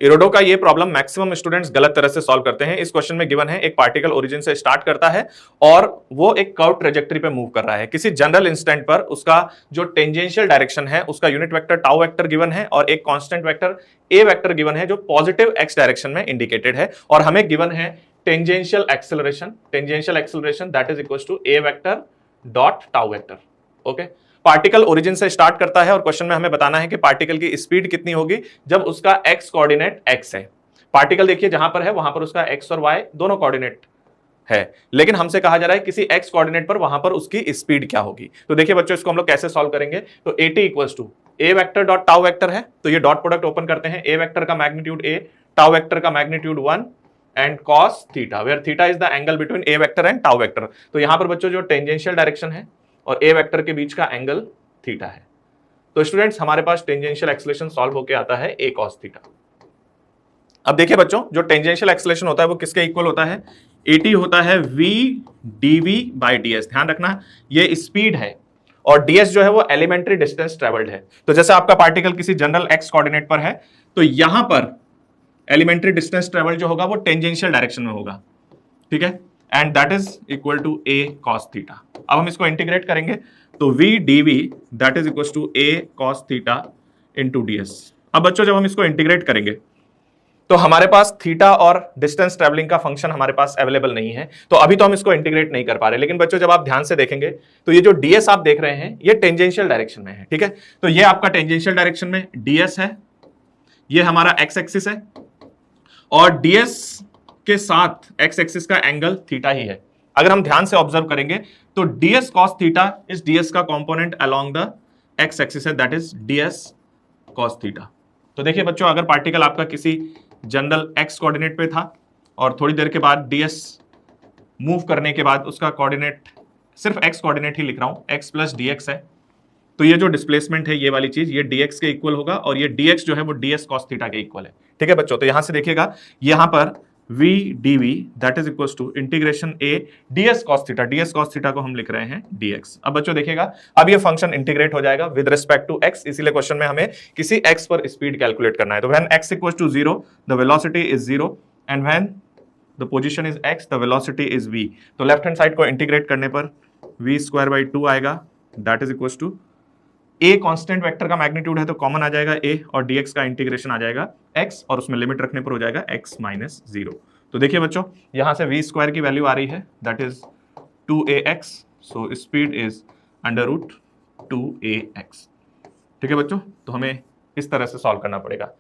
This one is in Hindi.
इरोडो का ये प्रॉब्लम मैक्सिमम स्टूडेंट्स गलत तरह से सॉल्व करते हैं। इस क्वेश्चन में गिवन है एक पार्टिकल ओरिजिन से स्टार्ट करता है और वो एक कर्व ट्रेजेक्टरी पे मूव कर रहा है। किसी जनरल इंस्टेंट पर उसका जो टेंजेंशियल डायरेक्शन है उसका unit vector tau vector given है और एक constant vector A vector given है जो पॉजिटिव एक्स डायरेक्शन में इंडिकेटेड है और हमें गिवन है tangential acceleration that is equal to A vector dot tau vector. Okay, particle origin से स्टार्ट करता है और क्वेश्चन में हमें बताना है कि पार्टिकल की स्पीड कितनी होगी जब उसका एक्स कोऑर्डिनेट एक्स है। पार्टिकल देखिए जहां पर है वहां पर उसका एक्स और वाई दोनों कोऑर्डिनेट है, लेकिन हमसे कहा जा रहा है किसी एक्स कोऑर्डिनेट पर वहां पर उसकी स्पीड क्या होगी। तो देखिए बच्चों इसको हम लोग कैसे सॉल्व करेंगे। तो AT equals to A vector dot tau vector है, तो ये डॉट प्रोडक्ट ओपन करते हैं। ए वेक्टर का मैग्नीट्यूड ए, टाउ वेक्टर का magnitude 1 and cos theta, where theta is the angle between A vector and tau vector. तो यहां पर बच्चों जो टेंजेंशियल डायरेक्शन है और ए वेक्टर के बीच का एंगल थीटा है। तो स्टूडेंट्स हमारे पास टेंजेंशियल एक्सेलरेशन सॉल्व होके आता है a cos थीटा। अब देखिए बच्चों जो टेंजेंशियल एक्सेलरेशन होता है वो किसके इक्वल होता है, at होता है v dv बाई ds। ध्यान रखना ये स्पीड है और ds जो है वो एलिमेंट्री डिस्टेंस ट्रेवल्ड है। तो जैसे आपका पार्टिकल किसी जनरल x कोऑर्डिनेट पर है तो यहां पर एलिमेंट्री डिस्टेंस ट्रेवल्ड जो होगा वो टेंजेंशियल डायरेक्शन में होगा, ठीक है, and that is equal to a cos theta. अब हम इसको इंटीग्रेट करेंगे तो v dv that is equal to a cos theta into ds। अब बच्चों जब हम इसको इंटीग्रेट करेंगे तो हमारे पास थीटा और डिस्टेंस ट्रेवलिंग का फंक्शन हमारे पास अवेलेबल नहीं है, तो अभी तो हम इसको इंटीग्रेट नहीं कर पा रहे। लेकिन बच्चों जब आप ध्यान से देखेंगे तो ये जो ds आप देख रहे हैं ये टेंजेंशियल डायरेक्शन में है, ठीक है। तो ये आपका टेंजेंशियल डायरेक्शन में ds है, ये हमारा x एक्सिस है और ds के साथ x एक्सिस का एंगल थीटा ही है। अगर हम ध्यान से ऑब्जर्व करेंगे तो ds cos थीटा इस ds का component along the x axis है, that is ds cos theta. तो देखिए बच्चों अगर पार्टिकल आपका किसी जनरल x कोऑर्डिनेट पे था और थोड़ी देर के बाद ds मूव करने के बाद उसका कोऑर्डिनेट सिर्फ x कोऑर्डिनेट ही लिख रहा हूं, x प्लस dx है, तो ये जो डिस्प्लेसमेंट है ये वाली चीज ये dx के इक्वल होगा और ये dx जो है वो ds cos थीटा के इक्वल है, ठीक है बच्चों। तो यहां से देखिएगा यहां पर v dv that is equal to integration a ds cos theta को हम लिख रहे हैं dx। अब बच्चों देखिएगा अब ये फंक्शन इंटीग्रेट हो जाएगा विद रिस्पेक्ट टू x, इसीलिए क्वेश्चन में हमें किसी x पर स्पीड कैलकुलेट करना है। तो when x equals to 0 the velocity is 0 and when the position is x the velocity is v। तो लेफ्ट हैंड साइड को इंटीग्रेट करने पर v स्क्वायर बाई 2 आएगा that is equals to a constant vector का मैग्नीट्यूड है तो कॉमन आ जाएगा a और dx का इंटीग्रेशन आ जाएगा x और उसमें लिमिट रखने पर हो जाएगा x माइनस 0। तो देखिए बच्चों यहां से v स्क्वायर की वैल्यू आ रही है that is 2ax, so speed is under root 2ax, ठीक है बच्चों। तो हमें इस तरह से सॉल्व करना पड़ेगा।